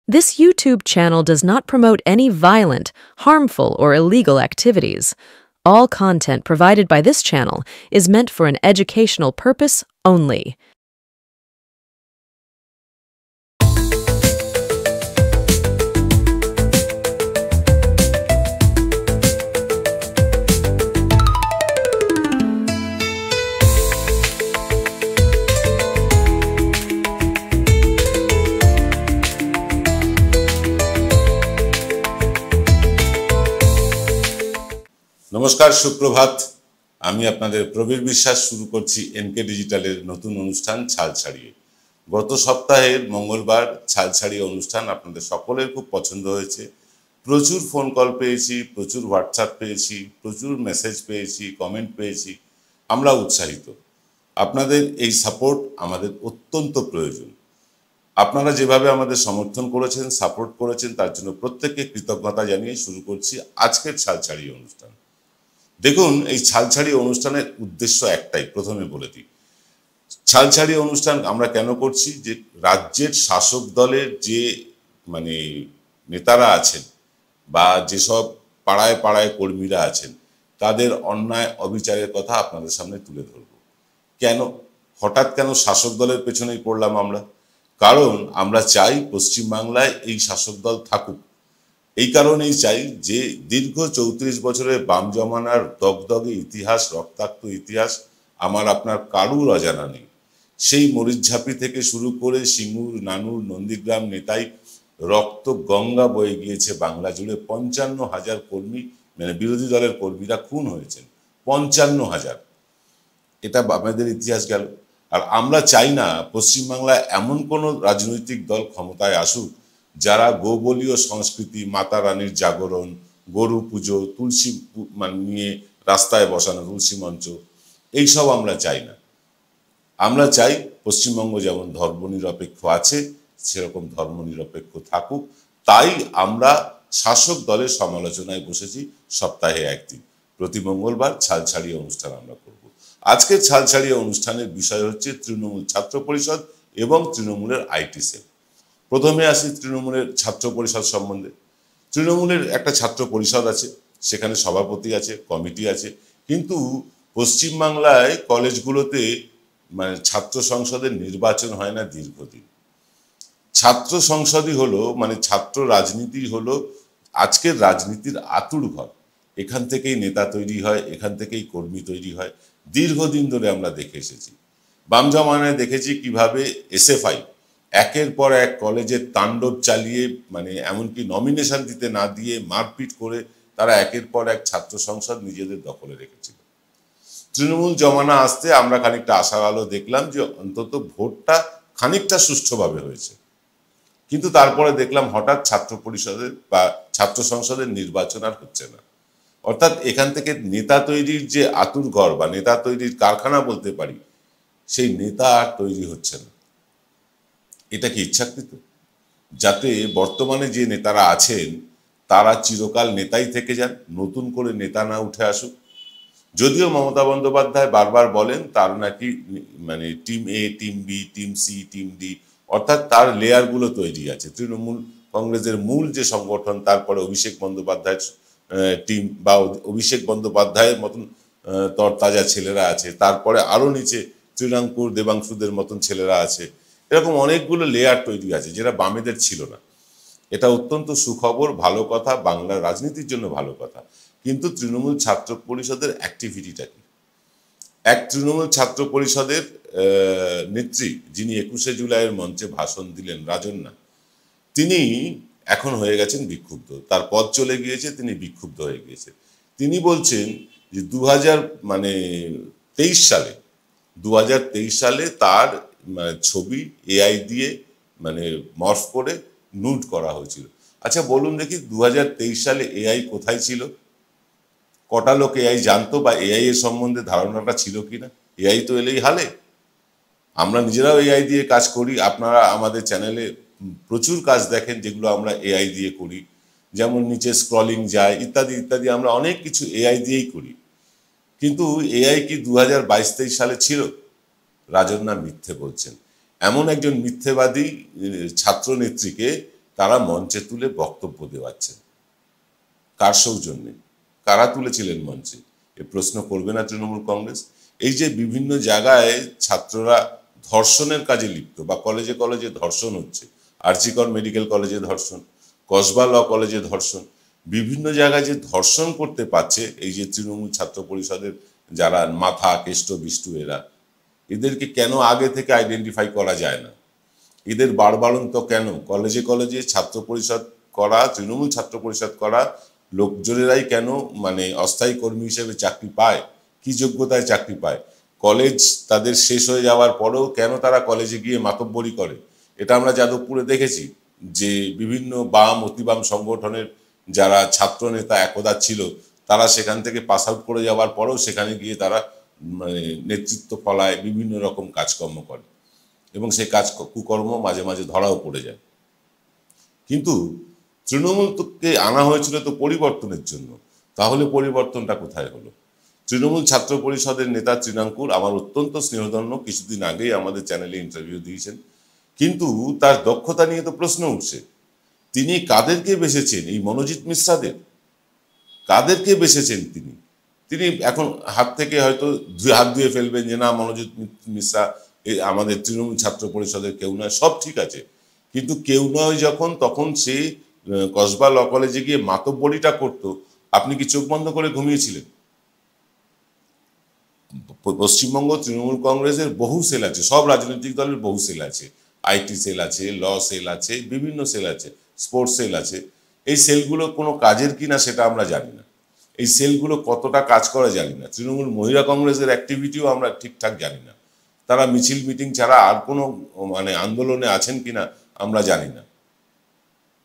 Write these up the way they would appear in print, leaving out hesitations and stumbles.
This YouTube channel does not promote any violent, harmful, or illegal activities. All content provided by this channel is meant for an educational purpose only. নমস্কার, সুপ্রভাত। আমি আপনাদের প্রবীর বিশ্বাস শুরু করছি NK ডিজিটালের নতুন অনুষ্ঠান ছাল ছাড়িয়ে। গত সপ্তাহের মঙ্গলবার ছাল ছাড়িয়ে অনুষ্ঠান আপনাদের সকলের খুব পছন্দ হয়েছে। প্রচুর ফোন কল পেয়েছি, প্রচুর হোয়াটসঅ্যাপ পেয়েছি, প্রচুর মেসেজ পেয়েছি, কমেন্ট পেয়েছি। আমরা উৎসাহিত। আপনাদের এই সাপোর্ট আমাদের অত্যন্ত প্রয়োজন। আপনারা যেভাবে আমাদের সমর্থন করেছেন, সাপোর্ট করেছেন, তার জন্য প্রত্যেককে কৃতজ্ঞতা জানিয়ে শুরু করছি আজকের ছাল ছাড়িয়ে অনুষ্ঠান। দেখুন, এই ছাল ছাড়িয়ে অনুষ্ঠানের উদ্দেশ্য একটাই, প্রথমে বলে দিই। ছাল ছাড়িয়ে অনুষ্ঠান আমরা কেন করছি? যে রাজ্যের শাসক দলের যে নেতারা আছেন বা যেসব পাড়ায় পাড়ায় কর্মীরা আছেন, তাদের অন্যায় অবিচারের কথা আপনাদের সামনে তুলে ধরব। কেন হঠাৎ কেন শাসক দলের পেছনেই পড়লাম আমরা? কারণ আমরা চাই পশ্চিমবাংলায় এই শাসক দল থাকুক। এই কারণেই চাই যে দীর্ঘ 34 বছরের বাম জমানার দগদগে ইতিহাস, রক্তাক্ত ইতিহাস আমার আপনার কারুর অজানা নেই। সেই মরিচঝাপি থেকে শুরু করে সিঙ্গুর, নানুর, নন্দীগ্রাম, নেতাই রক্ত গঙ্গা বয়ে গিয়েছে বাংলা জুড়ে। 55,000 কর্মী, বিরোধী দলের কর্মীরা খুন হয়েছেন। 55,000, এটা আমাদের ইতিহাস গেল। আর আমরা চাই না পশ্চিমবাংলায় এমন কোনো রাজনৈতিক দল ক্ষমতায় আসুক যারা গোবলীয় সংস্কৃতি, মাতা রানীর জাগরণ, গরু পুজো, তুলসী নিয়ে রাস্তায় বসানো তুলসী মঞ্চ, এইসব আমরা চাই না। আমরা চাই পশ্চিমবঙ্গ যেমন ধর্মনিরপেক্ষ আছে সেরকম ধর্মনিরপেক্ষ থাকুক। তাই আমরা শাসক দলের সমালোচনায় বসেছি সপ্তাহে একদিন, প্রতি মঙ্গলবার ছাল ছাড়িয়ে অনুষ্ঠান আমরা করব। আজকের ছাল ছাড়িয়ে অনুষ্ঠানের বিষয় হচ্ছে তৃণমূল ছাত্র পরিষদ এবং তৃণমূলের আইটি সেল। প্রথমে আসি তৃণমূলের ছাত্র পরিষদ সম্বন্ধে। তৃণমূলের একটা ছাত্র পরিষদ আছে, সেখানে সভাপতি আছে, কমিটি আছে, কিন্তু পশ্চিমবাংলায় কলেজগুলোতে ছাত্র সংসদের নির্বাচন হয় না দীর্ঘদিন। ছাত্র সংসদই হলো ছাত্র রাজনীতি হলো আজকের রাজনীতির আতুর ঘর। এখান থেকেই নেতা তৈরি হয়, এখান থেকেই কর্মী তৈরি হয়। দীর্ঘদিন ধরে আমরা দেখে এসেছি। বাম জমানায় দেখেছি কিভাবে এসএফআই একের পর এক কলেজের তাণ্ডব চালিয়ে এমনকি নমিনেশন দিতে না দিয়ে মারপিট করে তারা একের পর এক ছাত্র সংসদ নিজেদের দখলে রেখেছিল। তৃণমূল জমানা আসতে আমরা খানিকটা আশার আলো দেখলাম যে অন্তত ভোটটা খানিকটা সুষ্ঠুভাবে হয়েছে। কিন্তু তারপরে দেখলাম হঠাৎ ছাত্র পরিষদের বা ছাত্র সংসদের নির্বাচন আর হচ্ছে না। অর্থাৎ এখান থেকে নেতা তৈরির যে আতুর ঘর বা নেতা তৈরির কারখানা বলতে পারি, সেই নেতা আর তৈরি হচ্ছে না। এটা কি ইচ্ছাকৃত? যাতে বর্তমানে যে নেতারা আছেন তারা চিরকাল নেতাই থেকে যান, নতুন করে নেতা না উঠে আসুক। যদিও মমতা বন্দ্যোপাধ্যায় বারবার বলেন তার নাকি team A, team B, team C, team D, অর্থাৎ তার লেয়ারগুলো তৈরি আছে। তৃণমূল কংগ্রেসের মূল যে সংগঠন, তারপরে অভিষেক বন্দ্যোপাধ্যায়ের টিম বা অভিষেক বন্দ্যোপাধ্যায়ের মতন তরতাজা ছেলেরা আছে, তারপরে আরো নিচে তৃণাঙ্কুর, দেবাংশুদের মতন ছেলেরা আছে। এরকম অনেকগুলো লেয়ার তৈরি আছে যেটা বামেদের ছিল না। এটা অত্যন্ত সুখবর, ভালো কথা, বাংলার রাজনীতির জন্য ভালো কথা। কিন্তু তৃণমূল ছাত্র পরিষদের অ্যাক্টিভিটিটা কি? এক তৃণমূল ছাত্র পরিষদের নেত্রী, যিনি 21শে জুলাইয়ের মঞ্চে ভাষণ দিলেন, রাজন্যা, তিনি এখন হয়ে গেছেন বিক্ষুব্ধ। তার পদ চলে গিয়েছে, তিনি বিক্ষুব্ধ হয়ে গিয়েছে। তিনি বলছেন যে 2023 সালে তার ছবি এআই দিয়ে মর্ফ করে নুড করা হয়েছিল। আচ্ছা বলুন দেখি, 2023 সালে এআই কোথায় ছিল? কটা লোক এআই জানতো বা এআই এর সম্বন্ধে ধারণাটা ছিল কিনা? এআই তো এলেই হালে। আমরা নিজেরাও এআই দিয়ে কাজ করি। আপনারা আমাদের চ্যানেলে প্রচুর কাজ দেখেন যেগুলো আমরা এআই দিয়ে করি, যেমন নিচে স্ক্রলিং যায় ইত্যাদি ইত্যাদি। আমরা অনেক কিছু এআই দিয়েই করি। কিন্তু এআই কি 2022-23 সালে ছিল? রাজন্যা মিথ্যে বলছেন। এমন একজন মিথ্যেবাদী ছাত্র নেত্রীকে তারা মঞ্চে তুলে বক্তব্য দেওয়াচ্ছেন। কার সৌজন্যে? কারা তুলেছিলেন মঞ্চে? এ প্রশ্ন করবে না তৃণমূল কংগ্রেস? এই যে বিভিন্ন জায়গায় ছাত্ররা ধর্ষণের কাজে লিপ্ত বা কলেজে কলেজে ধর্ষণ হচ্ছে, আরজি কর মেডিকেল কলেজে ধর্ষণ, কসবা ল কলেজে ধর্ষণ, বিভিন্ন জায়গায় যে ধর্ষণ করতে পারছে এই যে তৃণমূল ছাত্র পরিষদের যারা মাথা কেষ্ট বিষ্টু এদেরকে কেন আগে থেকে আইডেন্টিফাই করা যায় না? এদের বাড়বাড়ন্ত কেন? কলেজে কলেজে ছাত্র পরিষদ করা, তৃণমূল ছাত্র পরিষদ করা লোকজনেরাই কেন মানে অস্থায়ী কর্মী হিসেবে চাকরি পায়? কি যোগ্যতায় চাকরি পায়? কলেজ তাদের শেষ হয়ে যাওয়ার পরেও কেন তারা কলেজে গিয়ে মাতব্বরি করে? এটা আমরা যাদবপুরে দেখেছি যে বিভিন্ন বাম অতিবাম সংগঠনের যারা ছাত্র নেতা একদা ছিল তারা সেখান থেকে পাস আউট করে যাওয়ার পরেও সেখানে গিয়ে তারা মানে নেতৃত্ব ফলায়, বিভিন্ন রকম কাজকর্ম করে এবং সেই কাজ কুকর্ম মাঝে মাঝে ধরাও পড়ে যায়। কিন্তু তৃণমূলকে আনা হয়েছিল তো পরিবর্তনের জন্য, তাহলে পরিবর্তনটা কোথায় হলো? তৃণমূল ছাত্র পরিষদের নেতা তৃণাঙ্কুর আমার অত্যন্ত স্নেহধন্য, কিছুদিন আগেই আমাদের চ্যানেলে ইন্টারভিউ দিয়েছেন, কিন্তু তার দক্ষতা নিয়ে তো প্রশ্ন উঠছে। তিনি কাদেরকে বেছেছেন? এই মনোজিৎ মিশ্রাদের? কাদেরকে বেছেছেন তিনি? তিনি এখন হাত থেকে হয়তো হাত ধুয়ে ফেলবেন যে না, মনোজিৎ মিশ্রা আমাদের তৃণমূল ছাত্র পরিষদের কেউ নয়, সব ঠিক আছে, কিন্তু কেউ নয় যখন, তখন সে কসবা ল কলেজে গিয়ে মাতব্বরিটা করতো, আপনি কি চোখ বন্ধ করে ঘুমিয়েছিলেন? পশ্চিমবঙ্গ তৃণমূল কংগ্রেসের বহু সেল আছে, সব রাজনৈতিক দলের বহু সেল আছে, আইটি সেল আছে, ল সেল আছে, বিভিন্ন সেল আছে, স্পোর্টস সেল আছে। এই সেলগুলো কোনো কাজের কিনা সেটা আমরা জানি না, এই সেলগুলো কতটা কাজ করে জানি না। তৃণমূল মহিলা কংগ্রেসের অ্যাক্টিভিটিও আমরা ঠিকঠাক জানি না, তারা মিছিল মিটিং ছাড়া আর কোনো মানে আন্দোলনে আছেন কিনা আমরা জানি না।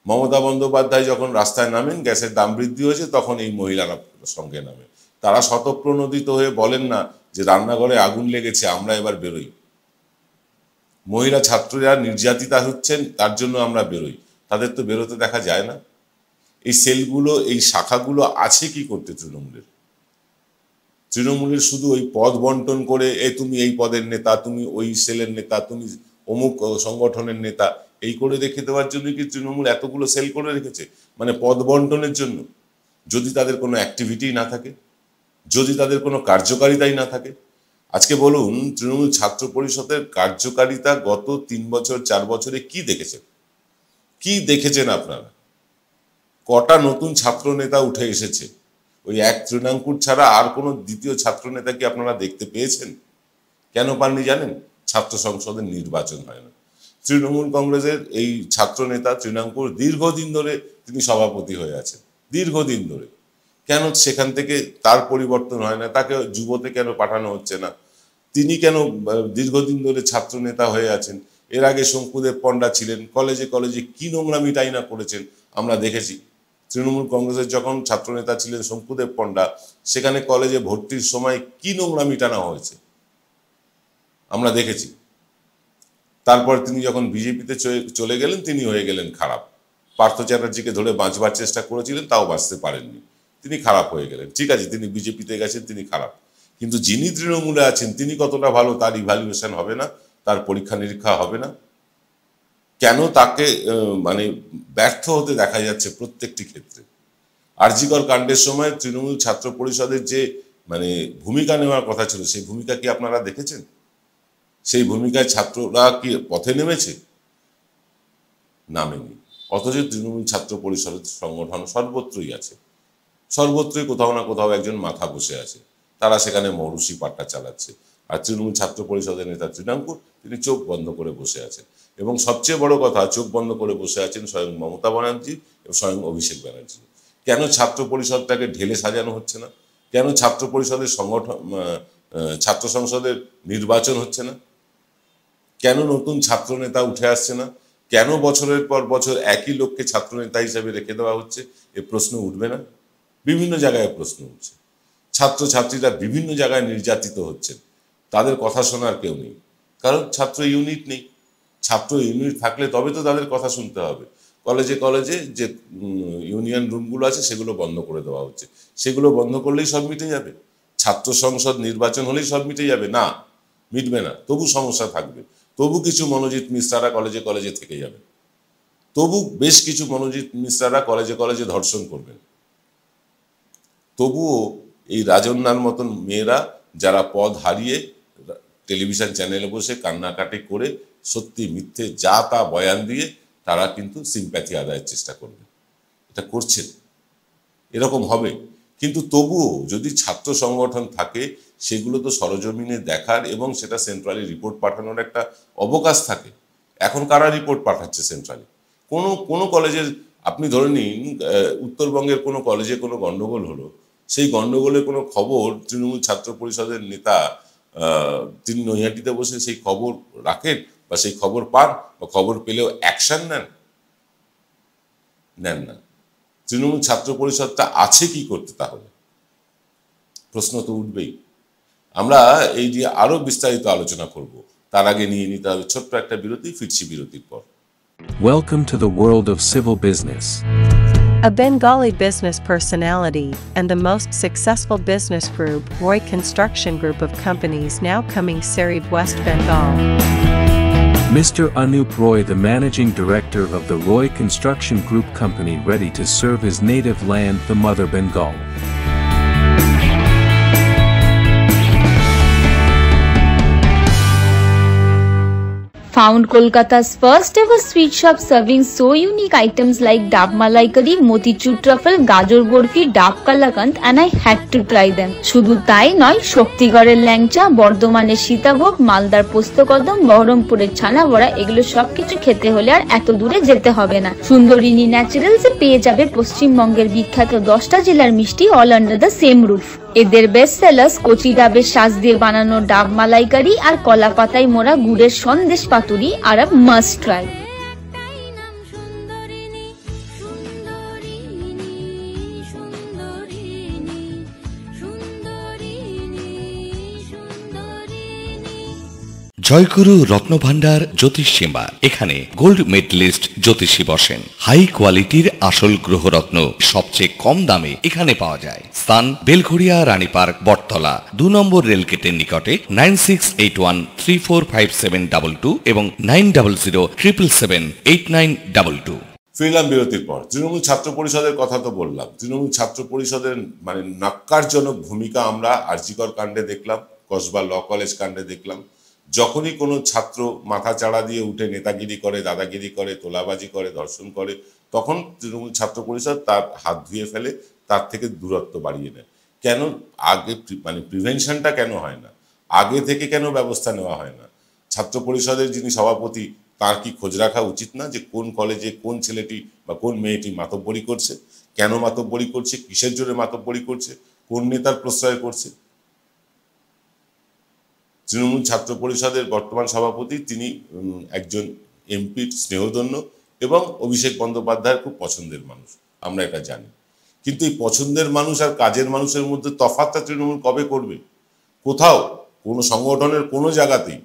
মমতা বন্দ্যোপাধ্যায় যখন রাস্তায় নামেন, গ্যাসের দাম বৃদ্ধি হয়েছে, তখন এই মহিলারা সঙ্গে নামে। তারা স্বতঃপ্রণোদিত হয়ে বলেন না যে রান্নাঘরে আগুন লেগেছে, আমরা এবার বেরোই, মহিলা ছাত্রীরা নির্যাতিতা হচ্ছেন তার জন্য আমরা বেরোই। তাদের তো বেরোতে দেখা যায় না। এই সেলগুলো, এই শাখাগুলো আছে কি করতে তৃণমূলের? তৃণমূলের শুধু ওই পদ বন্টন করে, তুমি এই পদের নেতা, তুমি ওই সেলের নেতা, তুমি অমুক সংগঠনের নেতা, এই করে রেখে দেওয়ার জন্য কি তৃণমূল এতগুলো সেল করে রেখেছে? মানে পদ বন্টনের জন্য? যদি তাদের কোনো অ্যাক্টিভিটি না থাকে, যদি তাদের কোনো কার্যকারিতাই না থাকে। আজকে বলুন, তৃণমূল ছাত্র পরিষদের কার্যকারিতা গত 3 বছর 4 বছরে কি দেখেছেন? কি দেখেছেন আপনারা? কটা নতুন ছাত্র নেতা উঠে এসেছে? ওই এক তৃণাঙ্কুর ছাড়া আর কোনো দ্বিতীয় ছাত্র নেতা কি আপনারা দেখতে পেয়েছেন? কেন পাননি জানেন? ছাত্র সংসদের নির্বাচন হয় না। তৃণমূল কংগ্রেসের এই ছাত্র নেতা তৃণাঙ্কুর দীর্ঘদিন ধরে তিনি সভাপতি হয়ে আছেন, দীর্ঘদিন ধরে। কেন সেখান থেকে তার পরিবর্তন হয় না? তাকে যুবতে কেন পাঠানো হচ্ছে না? তিনি কেন দীর্ঘদিন ধরে ছাত্র নেতা হয়ে আছেন? এর আগে শঙ্কুদেব পণ্ডা ছিলেন, কলেজে কলেজে কি নোংরামিটাই না করেছেন আমরা দেখেছি। তৃণমূল কংগ্রেসের যখন ছাত্রনেতা ছিলেন শঙ্কুদেব পণ্ডা, সেখানে কলেজে ভর্তির সময় কি নোংরামি টানা হয়েছে আমরা দেখেছি। তারপর তিনি যখন বিজেপিতে চলে গেলেন, তিনি হয়ে গেলেন খারাপ। পার্থ চ্যাটার্জিকে ধরে বাঁচবার চেষ্টা করেছিলেন, তাও বাঁচতে পারেননি, তিনি খারাপ হয়ে গেলেন। ঠিক আছে, তিনি বিজেপিতে গেছেন, তিনি খারাপ, কিন্তু যিনি তৃণমূলে আছেন তিনি কতটা ভালো তার ইভ্যালুয়েশন হবে না? তার পরীক্ষা নিরীক্ষা হবে না? কেন তাকে মানে ব্যর্থ হতে দেখা যাচ্ছে প্রত্যেকটি ক্ষেত্রে? আরজি কর কাণ্ডের সময় তৃণমূল ছাত্র পরিষদের যে মানে ভূমিকা নেওয়ার কথা ছিল, সেই ভূমিকা কি আপনারা দেখেছেন? সেই ভূমিকায় ছাত্ররা কি পথে নেমেছে? নামেনি। অথচ তৃণমূল ছাত্র পরিষদের সংগঠন সর্বত্রই আছে, সর্বত্রই কোথাও না কোথাও একজন মাথা বসে আছে, তারা সেখানে মৌরুষি পাট্টা চালাচ্ছে। আর তৃণমূল ছাত্র পরিষদের নেতা তৃণাঙ্কুর, তিনি চোখ বন্ধ করে বসে আছেন। এবং সবচেয়ে বড় কথা, চোখ বন্ধ করে বসে আছেন স্বয়ং মমতা ব্যানার্জি এবং স্বয়ং অভিষেক ব্যানার্জি। কেন ছাত্র পরিষদটাকে ঢেলে সাজানো হচ্ছে না? কেন ছাত্র পরিষদের সংগঠন, ছাত্র সংসদের নির্বাচন হচ্ছে না? কেন নতুন ছাত্র নেতা উঠে আসছে না? কেন বছরের পর বছর একই লোককে ছাত্র নেতা হিসেবে রেখে দেওয়া হচ্ছে? এ প্রশ্ন উঠবে না? বিভিন্ন জায়গায় প্রশ্ন উঠছে। ছাত্রছাত্রীরা বিভিন্ন জায়গায় নির্যাতিত হচ্ছেন, তাদের কথা শোনার কেউ নেই, কারণ ছাত্র ইউনিট নেই। ছাত্র ইউনিট থাকলে তবে তো তাদের কথা শুনতে হবে। কলেজে কলেজে যে ইউনিয়ন রুমগুলো আছে সেগুলো বন্ধ করে দেওয়া হচ্ছে, সেগুলো বন্ধ করলেই সব মিটে যাবে? ছাত্র সংসদ নির্বাচন হলেই সব মিটে যাবে? না, মিটবে না, তবু সমস্যা থাকবে, তবু কিছু মনোজিৎ মিশ্রারা কলেজে কলেজে থেকে যাবে। তবু বেশ কিছু মনোজিৎ মিশ্রারা কলেজে কলেজে ধর্ষণ করবেন, তবুও এই রাজন্যার মতন মেয়েরা যারা পদ হারিয়ে টেলিভিশন চ্যানেলে বসে কান্নাকাটি করে সত্যি মিথ্যে যা তা বয়ান দিয়ে তারা কিন্তু সিম্প্যাথি আদায়ের চেষ্টা করবে, এটা করছেন, এরকম হবে। কিন্তু তবুও যদি ছাত্র সংগঠন থাকে সেগুলো তো সরজমিনে দেখার এবং সেটা সেন্ট্রালি রিপোর্ট পাঠানোর একটা অবকাশ থাকে। এখন কারা রিপোর্ট পাঠাচ্ছে সেন্ট্রালি? কোনো কলেজের, আপনি ধরে নিন উত্তরবঙ্গের কোনো কলেজে কোনো গন্ডগোল হলো, সেই গন্ডগোলের কোনো খবর তৃণমূল ছাত্র পরিষদের নেতা তিনি নৈহাটিতে বসে সেই খবর রাখেন বা সেই খবর পান বা খবর পেলেও অ্যাকশন নেন না। তৃণমূল ছাত্র পরিষদটা আছে কি করতে? তাহলে প্রশ্ন তো উঠবেই। আমরা এই নিয়ে আরো বিস্তারিত আলোচনা করব, তার আগে নিয়ে নিতে হবে ছোট্ট একটা বিরতি। ফিরছি বিরতির পর। Welcome to the world of civil business. A Bengali business personality and the most successful business group, Roy Construction Group of companies, now coming Sarib, West Bengal. Mr. Anup Roy, the managing director of the Roy Construction Group company, ready to serve his native land, the mother Bengal. Found Kolkata's first ever sweet shop serving so unique items like Dab Malai Curry, Motichur Truffle, Gajor Borfi, Dab Kalakand, and I had to try them. শুধু তাই নয়, শক্তিগড়ের ল্যাংচা, বর্ধমানের সীতাভোগ, মালদার পোস্তকদম, বহরমপুরের ছানা বড়া, এগুলো সবকিছু খেতে হলে আর এত দূরে যেতে হবে না। সুন্দরিনী ন্যাচারালসে পেয়ে যাবে পশ্চিমবঙ্গের বিখ্যাত 10টা জেলার মিষ্টি all under the same roof. এদের বেস্ট সেলার্স কচি ডাবের শাঁস দিয়ে বানানো ডাব মালাইকারি আর কলা পাতায় মোড়া গুড়ের সন্দেশ পাতুরি আর মাস্ট ট্রাই। জয়গুরু রত্নভান্ডার জ্যোতিষীমা, এখানে গোল্ড মেডেলিস্ট জ্যোতিষী বসেন। হাই কোয়ালিটির আসল গ্রহরত্ন সবচেয়ে কম দামে এখানে পাওয়া যায়। স্থান বেলঘড়িয়া, রানী পার্ক, বটতলা, 2 নম্বর রেলগেটের নিকটে। 9681345722 এবং 9007778922। ফিরলাম বিরতির পর। তৃণমূল ছাত্র পরিষদের কথা তো বললাম। তৃণমূল ছাত্র পরিষদের মানে ন্যক্কারজনক ভূমিকা আমরা আরজিকর কাণ্ডে দেখলাম, কসবা ল কলেজ কাণ্ডে দেখলাম। যখনই কোনো ছাত্র মাথা চাড়া দিয়ে উঠে নেতাগিরি করে, দাদাগিরি করে, তোলাবাজি করে, ধর্ষণ করে, তখন তৃণমূল ছাত্র পরিষদ তার হাত ধুয়ে ফেলে, তার থেকে দূরত্ব বাড়িয়ে নেয়। কেন আগে মানে প্রিভেনশনটা কেন হয় না? আগে থেকে কেন ব্যবস্থা নেওয়া হয় না? ছাত্র পরিষদের যিনি সভাপতি, তার কি খোঁজ রাখা উচিত না যে কোন কলেজে কোন ছেলেটি বা কোন মেয়েটি মাতব্বরি করছে, কেন মাতব্বরি করছে, কিসের জন্য মাতব্বরি করছে, কোন নেতার প্রশ্রয় করছে? তৃণমূল ছাত্র পরিষদের বর্তমান সভাপতি তিনি একজন এমপির স্নেহধন্য এবং অভিষেক বন্দ্যোপাধ্যায়ের খুব পছন্দের মানুষ, আমরা এটা জানি। কিন্তু এই পছন্দের মানুষ আর কাজের মানুষের মধ্যে তফাৎটা তৃণমূল কবে করবে? কোথাও কোনো সংগঠনের কোনো জায়গাতেই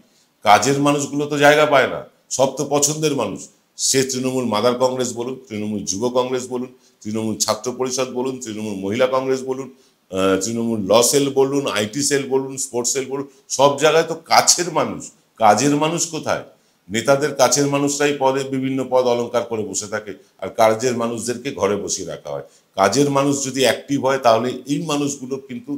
কাজের মানুষগুলো তো জায়গা পায় না, সব তো পছন্দের মানুষ। সে তৃণমূল মাদার কংগ্রেস বলুন, তৃণমূল যুব কংগ্রেস বলুন, তৃণমূল ছাত্র পরিষদ বলুন, তৃণমূল মহিলা কংগ্রেস বলুন, তৃণমূল ল সেল বলুন, আইটি সেল বলুন, স্পোর্টস সেল বলুন, সব জায়গায় তো কাছের মানুষ। কাজের মানুষ কোথায়? নেতাদের কাছের মানুষরাই পদে বিভিন্ন পদ অলংকার করে বসে থাকে, আর কাজের মানুষদেরকে ঘরে বসিয়ে রাখা হয়। কাজের মানুষ যদি অ্যাক্টিভ হয় তাহলে এই মানুষগুলো কিন্তু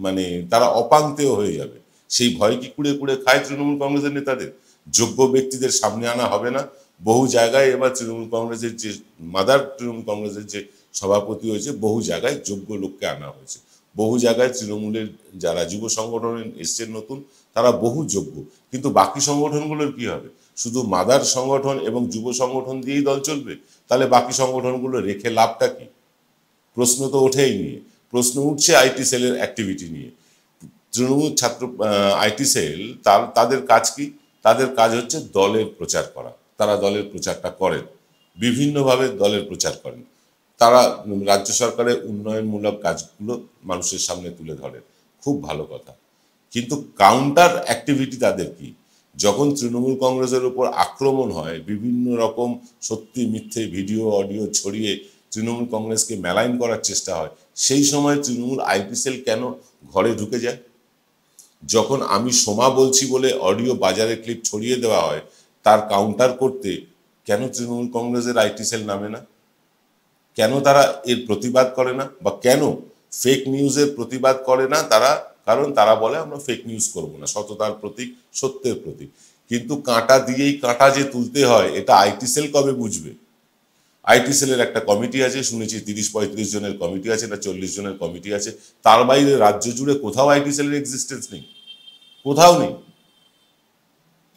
মানে তারা অপাঙ্ক্তেয় হয়ে যাবে। সেই ভয় কি কুড়ে কুড়ে খায় তৃণমূল কংগ্রেসের নেতাদের? যোগ্য ব্যক্তিদের সামনে আনা হবে না। বহু জায়গায় এবার তৃণমূল কংগ্রেসের যে মাদার তৃণমূল কংগ্রেসের যে সভাপতি হয়েছে, বহু জায়গায় যোগ্য লোককে আনা হয়েছে। বহু জায়গায় তৃণমূলের যারা যুব সংগঠনে এসছেন নতুন, তারা বহু যোগ্য। কিন্তু বাকি সংগঠনগুলোর কি হবে? শুধু মাদার সংগঠন এবং যুব সংগঠন দিয়েই দল চলবে? তাহলে বাকি সংগঠনগুলো রেখে লাভটা কি? প্রশ্ন তো ওঠেই নিয়ে। প্রশ্ন উঠছে আইটি সেলের অ্যাক্টিভিটি নিয়ে। তৃণমূল ছাত্র আইটি সেল তাদের কাজ কি? তাদের কাজ হচ্ছে দলের প্রচার করা। তারা দলের প্রচারটা করেন, বিভিন্নভাবে দলের প্রচার করেন। তারা রাজ্য সরকারের উন্নয়নমূলক কাজগুলো মানুষের সামনে তুলে ধরেন, খুব ভালো কথা। কিন্তু কাউন্টার অ্যাক্টিভিটি তাদের কি? যখন তৃণমূল কংগ্রেসের উপর আক্রমণ হয়, বিভিন্ন রকম সত্যি মিথ্যে ভিডিও অডিও ছড়িয়ে তৃণমূল কংগ্রেসকে মেলাইন করার চেষ্টা হয়, সেই সময় তৃণমূল আইটি সেল কেন ঘরে ঢুকে যায়? যখন আমি সোমা বলছি বলে অডিও বাজারে ক্লিপ ছড়িয়ে দেওয়া হয়, তার কাউন্টার করতে কেন তৃণমূল কংগ্রেসের আইটি সেল নামে না? কেন তারা এর প্রতিবাদ করে না, বা কেন ফেক নিউজের প্রতিবাদ করে না তারা? কারণ তারা বলে আমরা ফেক নিউজ করব না, সততার প্রতীক, সত্যের প্রতীক। কিন্তু কাঁটা দিয়েই কাঁটা যে তুলতে হয় এটা আইটি সেল কবে বুঝবে? আইটি সেলের একটা কমিটি আছে, শুনেছি 30-35 জনের কমিটি আছে, না 40 জনের কমিটি আছে। তার বাইরে রাজ্য জুড়ে কোথাও আইটি সেলের এক্সিস্টেন্স নেই, কোথাও নেই।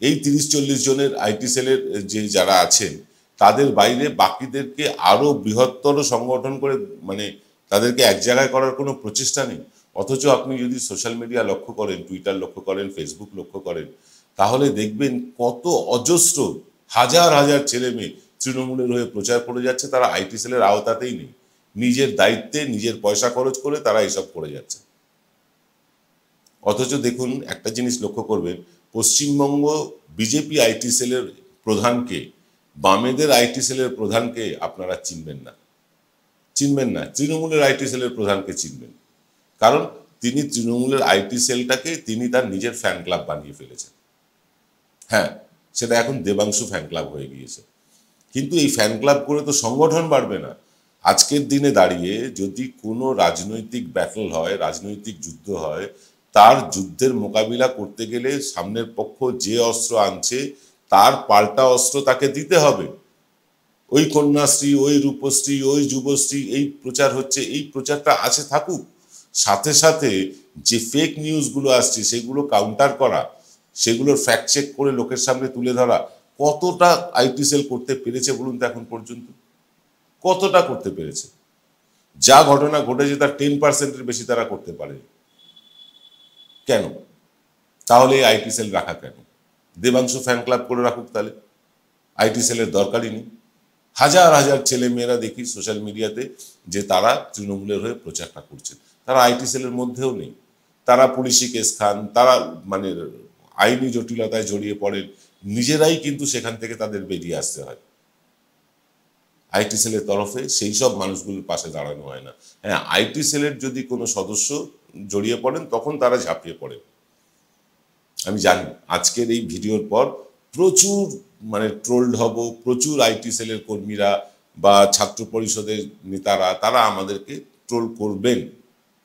এই 30-40 জনের আইটি সেলের যে যারা আছেন তাদের বাইরে বাকিদেরকে আরো বৃহত্তর সংগঠন করে, মানে তাদেরকে এক জায়গায় করার কোনো প্রচেষ্টা নেই। অথচ আপনি যদি সোশ্যাল মিডিয়া লক্ষ্য করেন, টুইটার লক্ষ্য করেন, ফেসবুক লক্ষ্য করেন, তাহলে দেখবেন কত অজস্র হাজার হাজার ছেলে মেয়ে তৃণমূলের হয়ে প্রচার করে যাচ্ছে। তারা আইটি সেলের আওতাতেই নেই, নিজের দায়িত্বে নিজের পয়সা খরচ করে তারা এসব করে যাচ্ছে। অথচ দেখুন একটা জিনিস লক্ষ্য করবেন, পশ্চিমবঙ্গ বিজেপি আইটি সেলের প্রধানকে, বামেদের আইটি সেলের প্রধানকে আপনারা চিনবেন না, চিনবেন না। তৃণমূলের আইটি সেলের প্রধানকে চিনবেন, কারণ তিনি তৃণমূলের আইটি সেলটাকে তিনি তার নিজের ফ্যান ক্লাব বানিয়ে ফেলেছেন। হ্যাঁ, সেটা এখন দেবাংশু ফ্যান ক্লাব হয়ে গিয়েছে। কিন্তু এই ফ্যান ক্লাব করে তো সংগঠন বাড়বে না। আজকের দিনে দাঁড়িয়ে যদি কোনো রাজনৈতিক ব্যাটল হয়, রাজনৈতিক যুদ্ধ হয়, তার যুদ্ধের মোকাবিলা করতে গেলে সামনের পক্ষ যে অস্ত্র আনছে তার পাল্টা অস্ত্র তাকে দিতে হবে। ওই কন্যাশ্রী, ওই রূপশ্রী, ওই যুবশ্রী, এই প্রচার হচ্ছে, এই প্রচারটা আছে থাকুক, সাথে সাথে যে ফেক নিউজগুলো আসছে সেগুলো কাউন্টার করা, সেগুলোর ফ্যাক্ট চেক করে লোকের সামনে তুলে ধরা। কতটা আইটি সেল করতে পেরেছে বলুন তো এখন পর্যন্ত? কতটা করতে পেরেছে? যা ঘটনা ঘটেছে তার 10%-এর বেশি তারা করতে পারে। কেন? তাহলে আইটি সেল রাখা কেন? দেবাংশু ফ্যান ক্লাব করে রাখুক, তাহলে আইটি সেলের দরকারই নেই। হাজার হাজার ছেলে মেয়েরা দেখি সোশ্যাল মিডিয়াতে যে তারা তৃণমূলের হয়ে প্রচারটা করছেন, তারা আইটি সেলের মধ্যেও নেই। তারা পুলিশি কেস খান, তারা মানে আইনি জটিলতায় জড়িয়ে পড়েন, নিজেরাই কিন্তু সেখান থেকে তাদের বেরিয়ে আসতে হয়। আইটি সেলের তরফে সেই সব মানুষগুলোর পাশে দাঁড়ানো হয় না। হ্যাঁ, আইটি সেলের যদি কোনো সদস্য জড়িয়ে পড়েন তখন তারা ঝাঁপিয়ে পড়েন। আমি জানি আজকের এই ভিডিওর পর প্রচুর মানে ট্রোলড হব, প্রচুর আইটি সেলের কর্মীরা বা ছাত্র পরিষদের নেতারা তারা আমাদেরকে ট্রোল করবেন,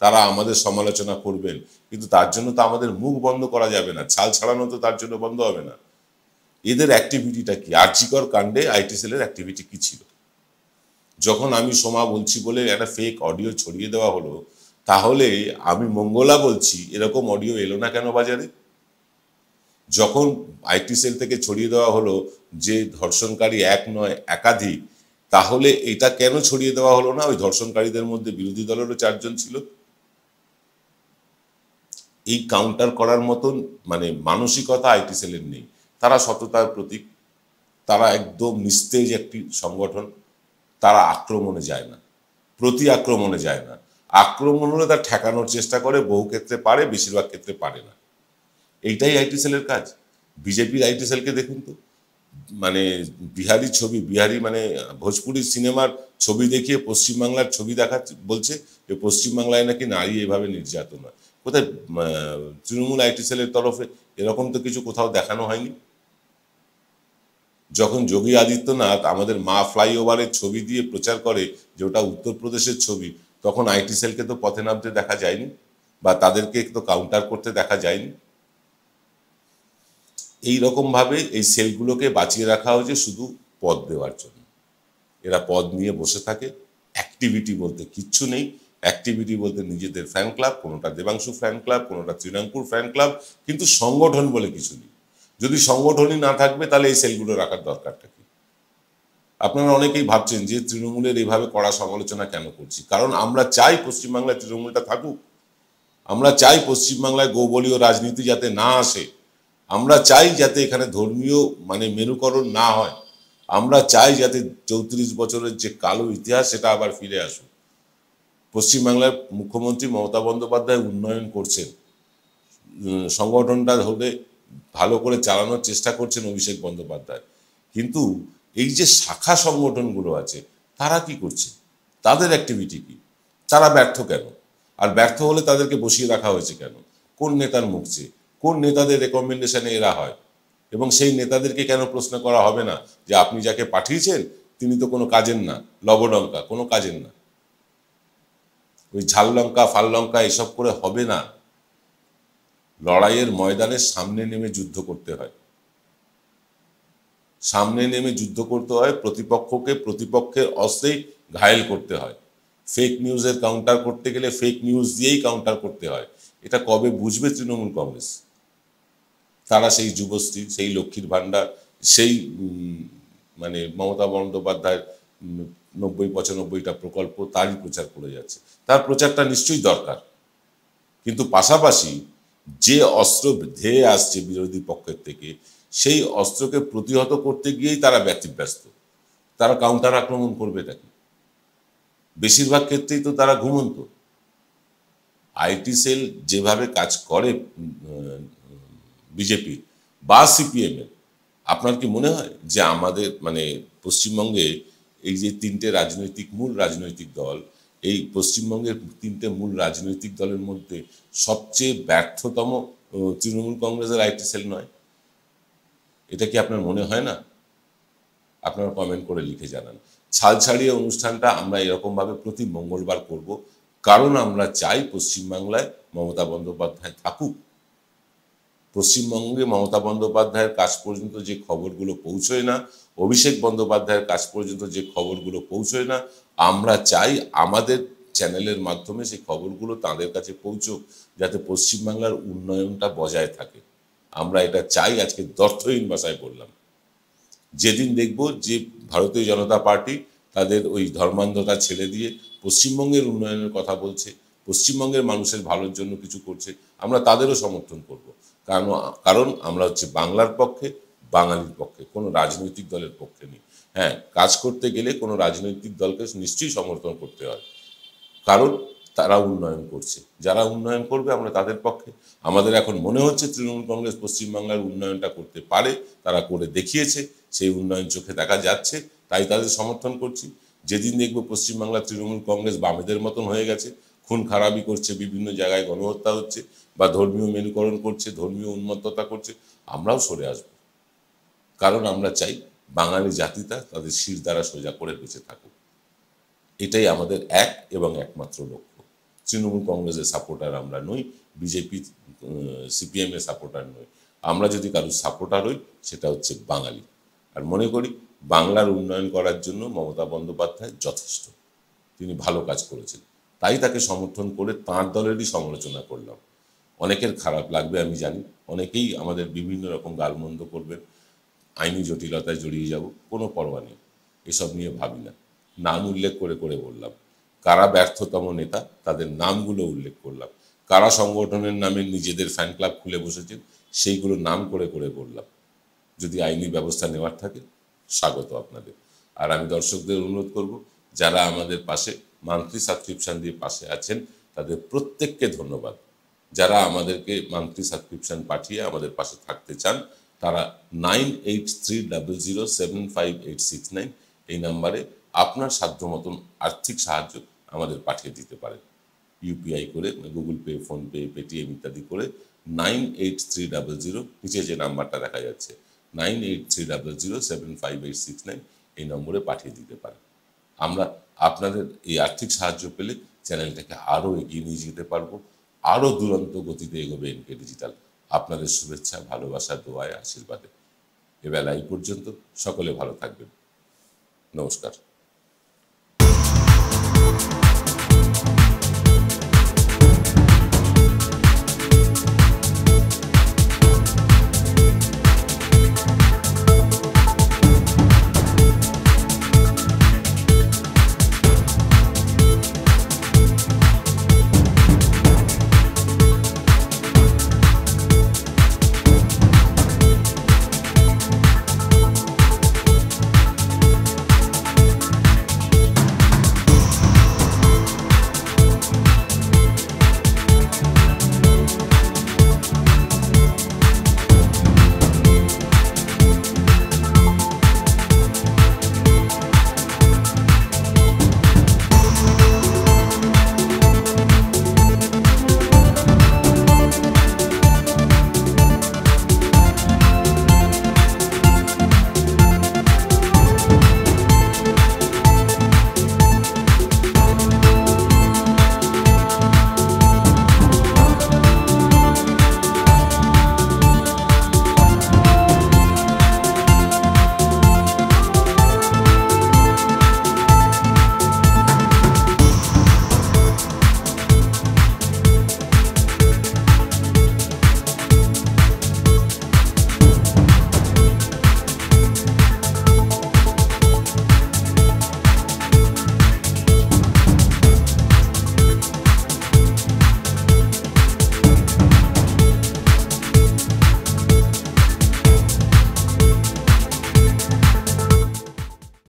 তারা আমাদের সমালোচনা করবেন। কিন্তু তার জন্য তো আমাদের মুখ বন্ধ করা যাবে না, ছাল ছাড়ানো তো তার জন্য বন্ধ হবে না। এদের অ্যাক্টিভিটিটা কি? আরজিকর কাণ্ডে আইটি সেলের অ্যাক্টিভিটি কি ছিল? যখন আমি সোমা বলছি বলে একটা ফেক অডিও ছড়িয়ে দেওয়া হলো, তাহলে আমি মঙ্গলা বলছি এরকম অডিও এলো না কেন বাজারে? যখন আইটি সেল থেকে ছড়িয়ে দেওয়া হলো যে ধর্ষণকারী এক নয় একাধিক, তাহলে এটা কেন ছড়িয়ে দেওয়া হলো না ওই ধর্ষণকারীদের মধ্যে বিরোধী দলেরও 4 জন ছিল? এই কাউন্টার করার মতন মানে মানসিকতা আইটি সেলের নেই। তারা সততার প্রতীক, তারা একদম নিস্তেজ একটি সংগঠন। তারা আক্রমণে যায় না, প্রতি আক্রমণে যায় না। আক্রমণ হলে তার ঠেকানোর চেষ্টা করে, বহু ক্ষেত্রে পারে, বেশিরভাগ ক্ষেত্রে পারে না। এইটাই আইটি সেলের কাজ। বিজেপির আইটি সেলকে দেখুন তো, মানে বিহারি ছবি, বিহারি মানে ভোজপুরি সিনেমার ছবি দেখিয়ে পশ্চিমবাংলার ছবি দেখাচ্ছে, বলছে যে পশ্চিমবাংলায় নাকি নারী এভাবে নির্যাতন হয়। কোথায় তৃণমূল আইটি সেলের তরফে এরকম তো কিছু কোথাও দেখানো হয়নি। যখন যোগী আদিত্যনাথ আমাদের মা ফ্লাইওভারের ছবি দিয়ে প্রচার করে যে ওটা উত্তরপ্রদেশের ছবি, তখন আইটি সেলকে তো পথে নামতে দেখা যায়নি, বা তাদেরকে তো কাউন্টার করতে দেখা যায়নি। এই রকম ভাবে এই সেলগুলোকে বাঁচিয়ে রাখা হয়েছে শুধু পদ দেওয়ার জন্য। এরা পদ নিয়ে বসে থাকে, অ্যাক্টিভিটি বলতে কিচ্ছু নেই। অ্যাক্টিভিটি বলতে নিজেদের ফ্যান ক্লাব, কোনোটা দেবাংশু ফ্যান ক্লাব, কোনোটা তৃণাঙ্কুর ফ্যান ক্লাব, কিন্তু সংগঠন বলে কিছু নেই। যদি সংগঠনই না থাকবে তাহলে এই সেলগুলো রাখার দরকারটা কি? আপনারা অনেকেই ভাবছেন যে তৃণমূলের এইভাবে কড়া সমালোচনা কেন করছি, কারণ আমরা চাই পশ্চিমবাংলায় তৃণমূলটা থাকুক। আমরা চাই পশ্চিমবাংলায় গোবলীয় রাজনীতি যাতে না আসে। আমরা চাই যাতে এখানে ধর্মীয় মানে মেরুকরণ না হয়। আমরা চাই যাতে 34 বছরের যে কালো ইতিহাস সেটা আবার ফিরে আসুক। পশ্চিমবাংলার মুখ্যমন্ত্রী মমতা বন্দ্যোপাধ্যায় উন্নয়ন করছেন, সংগঠনটা ধরে ভালো করে চালানোর চেষ্টা করছেন অভিষেক বন্দ্যোপাধ্যায়। কিন্তু এই যে শাখা সংগঠনগুলো আছে তারা কি করছে? তাদের অ্যাক্টিভিটি কি? তারা ব্যর্থ কেন? আর ব্যর্থ হলে তাদেরকে বসিয়ে রাখা হয়েছে কেন? কোন নেতার মুখ চেয়ে? কোন নেতাদের রেকমেন্ডেশনে এরা হয়? এবং সেই নেতাদেরকে কেন প্রশ্ন করা হবে না যে আপনি যাকে পাঠিয়েছেন তিনি তো কোনো কাজের না, লবডঙ্কা, কোনো কাজের না। ওই ঝাল লঙ্কা ফাল লঙ্কা এসব করে হবে না। লড়াইয়ের ময়দানের সামনে নেমে যুদ্ধ করতে হয়, সামনে নেমে যুদ্ধ করতে হয়, প্রতিপক্ষকে প্রতিপক্ষের অস্ত্রেই ঘায়েল করতে হয়। ফেক নিউজের কাউন্টার করতে গেলে ফেক নিউজ দিয়েই কাউন্টার করতে হয়। এটা কবে বুঝবে তৃণমূল কংগ্রেস? তারা সেই যুবশ্রী, সেই লক্ষ্মীর ভাণ্ডার, সেই মানে মমতা বন্দ্যোপাধ্যায়ের 90-95টা প্রকল্প তারই প্রচার করে যাচ্ছে। তার প্রচারটা নিশ্চয়ই দরকার, কিন্তু পাশাপাশি যে অস্ত্র ধেয়ে আসছে বিরোধী পক্ষের থেকে সেই অস্ত্রকে প্রতিহত করতে গিয়েই তারা ব্যতিব্যস্ত। তারা কাউন্টার আক্রমণ করবে নাকি? বেশিরভাগ ক্ষেত্রেই তো তারা ঘুমন্ত। আইটি সেল যেভাবে কাজ করে বিজেপি বা সিপিএম এর, আপনার কি মনে হয় যে আমাদের মানে পশ্চিমবঙ্গে এই যে তিনটে মূল রাজনৈতিক দল, এই পশ্চিমবঙ্গের তিনটে মূল রাজনৈতিক দলের মধ্যে সবচেয়ে ব্যর্থতম তৃণমূল কংগ্রেসের আইটি সেল নয়? এটা কি আপনার মনে হয় না? আপনারা কমেন্ট করে লিখে জানান। ছাল ছাড়িয়ে অনুষ্ঠানটা আমরা এরকমভাবে প্রতি মঙ্গলবার করব, কারণ আমরা চাই পশ্চিমবাংলায় মমতা বন্দ্যোপাধ্যায় থাকুক। পশ্চিমবঙ্গে মমতা বন্দ্যোপাধ্যায়ের কাছ পর্যন্ত যে খবরগুলো পৌঁছয় না, অভিষেক বন্দ্যোপাধ্যায়ের কাছ পর্যন্ত যে খবরগুলো পৌঁছয় না, আমরা চাই আমাদের চ্যানেলের মাধ্যমে সেই খবরগুলো তাদের কাছে পৌঁছুক, যাতে পশ্চিমবাংলার উন্নয়নটা বজায় থাকে। আমরা এটা চাই। আজকে দর্থহীন ভাষায় বললাম। যেদিন দেখব যে ভারতীয় জনতা পার্টি তাদের ওই ধর্মান্ধতা ছেড়ে দিয়ে পশ্চিমবঙ্গের উন্নয়নের কথা বলছে, পশ্চিমবঙ্গের মানুষের ভালোর জন্য কিছু করছে, আমরা তাদেরও সমর্থন করব। কারণ আমরা হচ্ছে বাংলার পক্ষে, বাঙালির পক্ষে, কোনো রাজনৈতিক দলের পক্ষে নেই। হ্যাঁ, কাজ করতে গেলে কোনো রাজনৈতিক দলকে নিশ্চয়ই সমর্থন করতে হয়, কারণ তারা উন্নয়ন করছে। যারা উন্নয়ন করবে আমরা তাদের পক্ষে। আমাদের এখন মনে হচ্ছে তৃণমূল কংগ্রেস পশ্চিমবাংলার উন্নয়নটা করতে পারে, তারা করে দেখিয়েছে, সেই উন্নয়ন চোখে দেখা যাচ্ছে, তাই তাদের সমর্থন করছি। যেদিন দেখবো পশ্চিমবাংলার তৃণমূল কংগ্রেস বামেদের মতন হয়ে গেছে, খুন খারাপি করছে, বিভিন্ন জায়গায় গণহত্যা হচ্ছে, বা ধর্মীয় মেরুকরণ করছে, ধর্মীয় উন্মত্ততা করছে, আমরাও সরে আসব। কারণ আমরা চাই বাঙালি জাতিটা তাদের শির দ্বারা সোজা করে বেঁচে থাকুক। এটাই আমাদের এক এবং একমাত্র লক্ষ্য। তৃণমূল কংগ্রেসের সাপোর্টার আমরা নই, বিজেপি সিপিএম এর সাপোর্টার নই। আমরা যদি কারোর সাপোর্টার হই সেটা হচ্ছে বাঙালি। আর মনে করি বাংলার উন্নয়ন করার জন্য মমতা বন্দ্যোপাধ্যায় যথেষ্ট, তিনি ভালো কাজ করেছেন, তাই তাকে সমর্থন করে তাঁর দলেরই সমালোচনা করলাম। অনেকের খারাপ লাগবে আমি জানি, অনেকেই আমাদের বিভিন্ন রকম গালমন্দ করবেন, আইনি জটিলতায় জড়িয়ে যাব, কোনো পরোয়া নেই, এসব নিয়ে ভাবি না। নাম উল্লেখ করে করে বললাম, কারা ব্যর্থতম নেতা তাদের নামগুলো উল্লেখ করলাম, কারা সংগঠনের নামে নিজেদের ফ্যান ক্লাব খুলে বসেছেন সেইগুলো নাম করে করে বললাম। যদি আইনি ব্যবস্থা নেওয়ার থাকে স্বাগত আপনাদের। আর আমি দর্শকদের অনুরোধ করব, যারা আমাদের পাশে মান্থলি সাবস্ক্রিপশন দিয়ে পাশে আছেন তাদের প্রত্যেককে ধন্যবাদ। যারা আমাদেরকে মান্থলি সাবস্ক্রিপশন পাঠিয়ে আমাদের পাশে থাকতে চান তারা 9830075869 এই নাম্বারে আপনার সাধ্য মতন আর্থিক সাহায্য আমাদের পাঠিয়ে দিতে পারেন। ইউপিআই করে, গুগল পে, ফোনপে, পেটিএম ইত্যাদি করে 983000 নিচে যে নাম্বারটা দেখা যাচ্ছে 9830075869 এই নম্বরে পাঠিয়ে দিতে পারেন। আমরা আপনাদের এই আর্থিক সাহায্য পেলে চ্যানেলটাকে আরও এগিয়ে নিয়ে যেতে পারবো, আরও দুরন্ত গতিতে এগোবে এনকে ডিজিটাল। আপনাদের শুভেচ্ছা, ভালোবাসা, দোয়ায়, আশীর্বাদে। এবেলা এই পর্যন্ত। সকলে ভালো থাকবেন। নমস্কার।